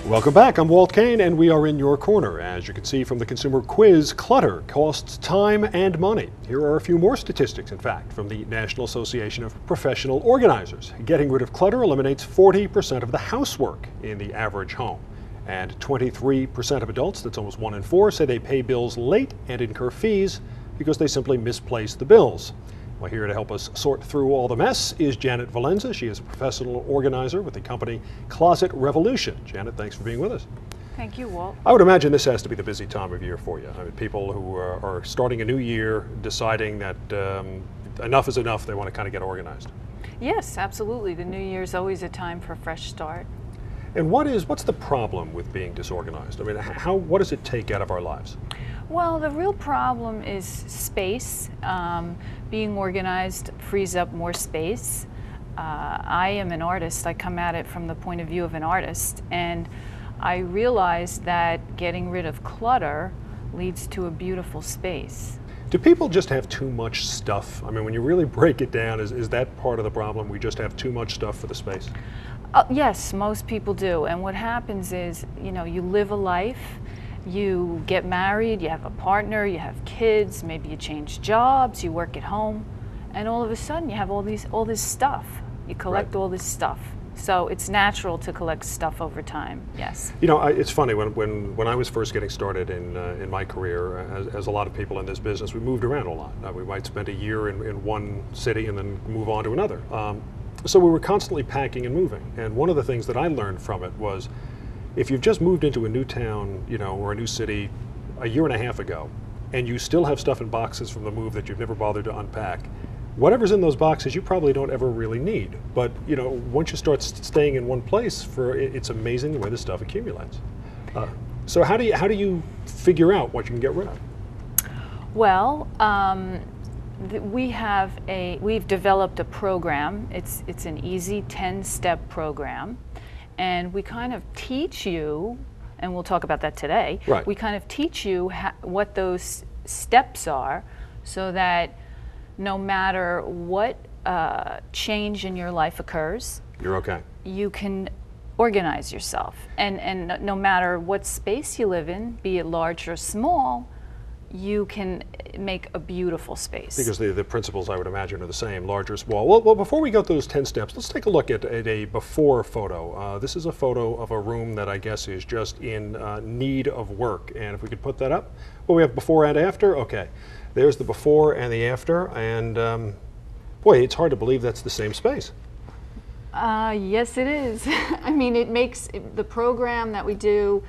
Welcome back. I'm Walt Kane, and we are in your corner. As you can see from the consumer quiz, clutter costs time and money. Here are a few more statistics, in fact, from the National Association of Professional Organizers. Getting rid of clutter eliminates 40% of the housework in the average home. And 23% of adults, that's almost 1 in 4, say they pay bills late and incur fees because they simply misplace the bills. Well, here to help us sort through all the mess is Janet Valenza. She is a professional organizer with the company Closet Revolution. Janet, thanks for being with us. Thank you, Walt. I would imagine this has to be the busy time of year for you. I mean, people who are starting a new year, deciding that enough is enough, they want to kind of get organized. Yes, absolutely. The new year is always a time for a fresh start. And what's the problem with being disorganized? I mean, what does it take out of our lives? Well, the real problem is space. Being organized frees up more space. I am an artist. I come at it from the point of view of an artist, and I realize that getting rid of clutter leads to a beautiful space. Do people just have too much stuff? I mean, when you really break it down, is that part of the problem? We just have too much stuff for the space? Yes, most people do. And what happens is, you live a life. You get married, you have a partner, you have kids, maybe you change jobs, you work at home, and all of a sudden you have all this stuff. You collect all this stuff. So it's natural to collect stuff over time, yes. You know, it's funny, when I was first getting started in my career, as a lot of people in this business, we moved around a lot. We might spend a year in one city and then move on to another. So we were constantly packing and moving. And one of the things that I learned from it was, if you've just moved into a new town, or a new city a year and a half ago, and you still have stuff in boxes from the move that you've never bothered to unpack, whatever's in those boxes you probably don't ever really need. But once you start staying in one place, it's amazing the way the stuff accumulates. So how do you figure out what you can get rid of? Well, we've developed a program. It's an easy 10-step program. And we kind of teach you, and we'll talk about that today, right. We kind of teach you what those steps are so that no matter what change in your life occurs, you're okay. You can organize yourself. And no matter what space you live in, be it large or small, you can make a beautiful space. Because the principles, I would imagine, are the same, large or small. Well, before we go through those 10 steps, let's take a look at a before photo. This is a photo of a room that I guess is just in need of work. And if we could put that up. Well, we have before and after. Okay, there's the before and the after. And boy, it's hard to believe that's the same space. Yes, it is. I mean, it makes the program that we do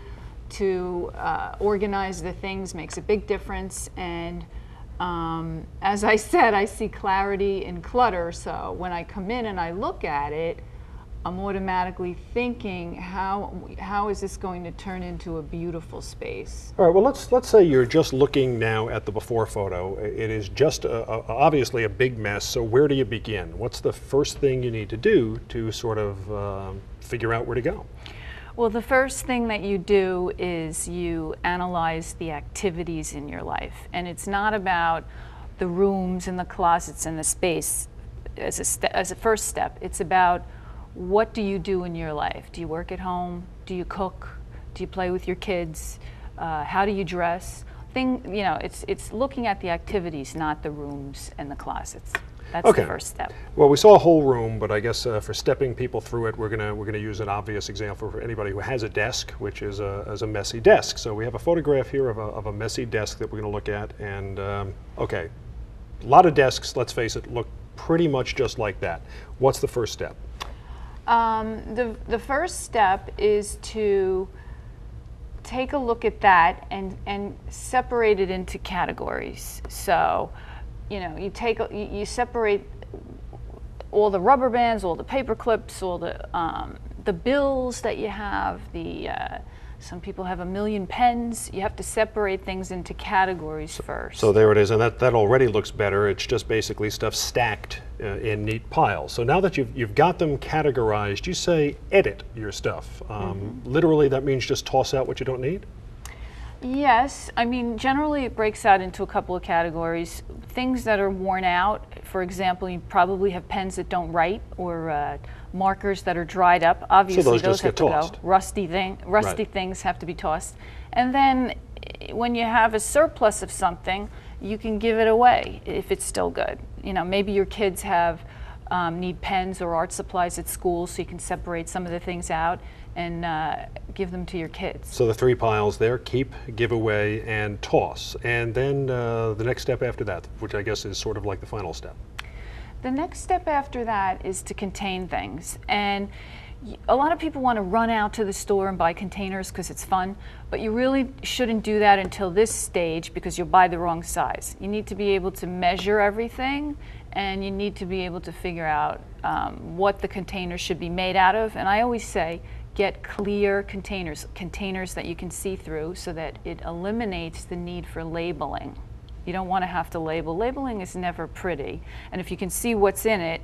to organize the things makes a big difference, and as I said, I see clarity in clutter, so when I come in and I look at it, I'm automatically thinking, how is this going to turn into a beautiful space? All right, well, let's say you're just looking now at the before photo. It is just obviously a big mess, so where do you begin? What's the first thing you need to do to sort of figure out where to go? Well, the first thing that you do is you analyze the activities in your life. And it's not about the rooms and the closets and the space as a first step. It's about, what do you do in your life? Do you work at home? Do you cook? Do you play with your kids? How do you dress? It's looking at the activities, not the rooms and the closets. That's okay. The first step. Well, we saw a whole room, but I guess for stepping people through it, we're gonna use an obvious example for anybody who has a desk, which is a messy desk. So we have a photograph here of a messy desk that we're going to look at, and okay, a lot of desks, let's face it, look pretty much just like that. What's the first step? The first step is to take a look at that and separate it into categories. So, you separate all the rubber bands, all the paper clips, all the bills that you have. Some people have 1 million pens. You have to separate things into categories first. So there it is, and that already looks better. It's just basically stuff stacked in neat piles. So now that you've got them categorized, you say edit your stuff. Literally, that means just toss out what you don't need? Yes, I mean, generally it breaks out into a couple of categories. Things that are worn out, For example, you probably have pens that don't write, or markers that are dried up. Obviously, those just have get to tossed. go. Rusty Right. things have to be tossed. And then when you have a surplus of something, you can give it away if it's still good. You know, maybe your kids have need pens or art supplies at school, so you can separate some of the things out and give them to your kids. So the three piles there: keep, give away, and toss. And then the next step after that, which I guess is sort of like the final step. The next step after that is to contain things. And a lot of people want to run out to the store and buy containers because it's fun, but you really shouldn't do that until this stage, because you'll buy the wrong size. You need to be able to measure everything, and you need to be able to figure out what the container should be made out of. And I always say, get clear containers that you can see through, so that it eliminates the need for labeling. You don't want to have to label. Labeling is never pretty, and if you can see what's in it,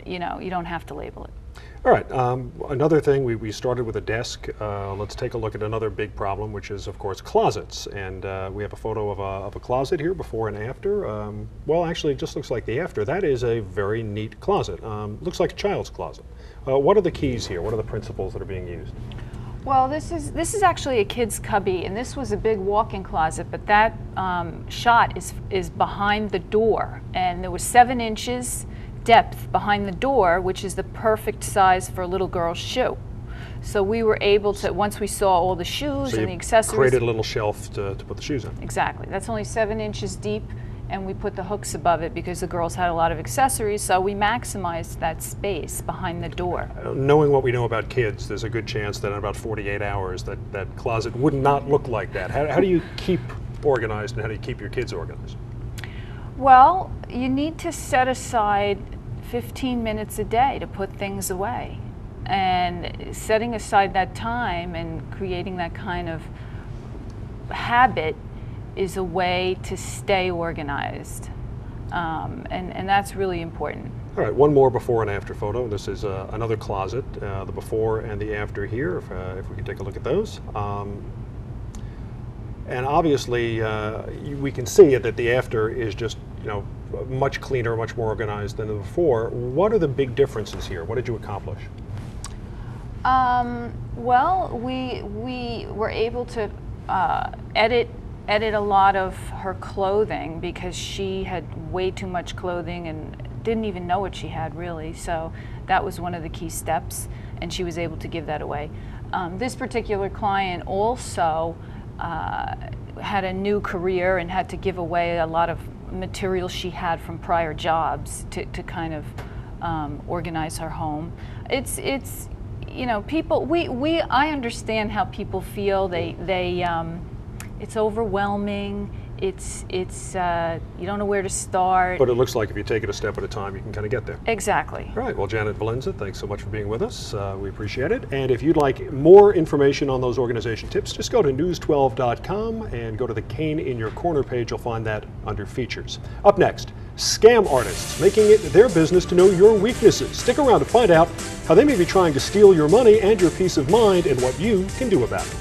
you know, you don't have to label it. All right, another thing, we started with a desk. Let's take a look at another big problem, which is, of course, closets. And we have a photo of a closet here, before and after. Well, actually, it just looks like the after. That is a very neat closet. Looks like a child's closet. What are the keys here? What are the principles that are being used? Well, this is actually a kid's cubby, and this was a big walk-in closet, but that shot is behind the door, and there was 7 inches depth behind the door, which is the perfect size for a little girl's shoe. So we were able to, once we saw all the shoes and the accessories, created a little shelf to put the shoes in. Exactly. That's only 7 inches deep, and we put the hooks above it because the girls had a lot of accessories, so we maximized that space behind the door. Knowing what we know about kids, there's a good chance that in about 48 hours that closet would not look like that. How do you keep organized, and how do you keep your kids organized? Well, you need to set aside 15 minutes a day to put things away. And setting aside that time and creating that kind of habit is a way to stay organized. And that's really important. All right, one more before and after photo. This is another closet, the before and the after here, if we can take a look at those. And obviously, we can see that the after is just, you know, much cleaner, much more organized than the before. What are the big differences here? What did you accomplish? Well, we were able to edit a lot of her clothing, because she had way too much clothing and didn't even know what she had, really. So that was one of the key steps, and she was able to give that away. This particular client also had a new career and had to give away a lot of material she had from prior jobs to kind of organize her home. It's you know, people, I understand how people feel. It's overwhelming. It's you don't know where to start. But it looks like if you take it a step at a time, you can kind of get there. Exactly. All right, well, Janet Valenza, thanks so much for being with us. We appreciate it. And if you'd like more information on those organization tips, just go to news12.com and go to the Kane in Your Corner page. You'll find that under features. Up next, scam artists making it their business to know your weaknesses. Stick around to find out how they may be trying to steal your money and your peace of mind, and what you can do about it.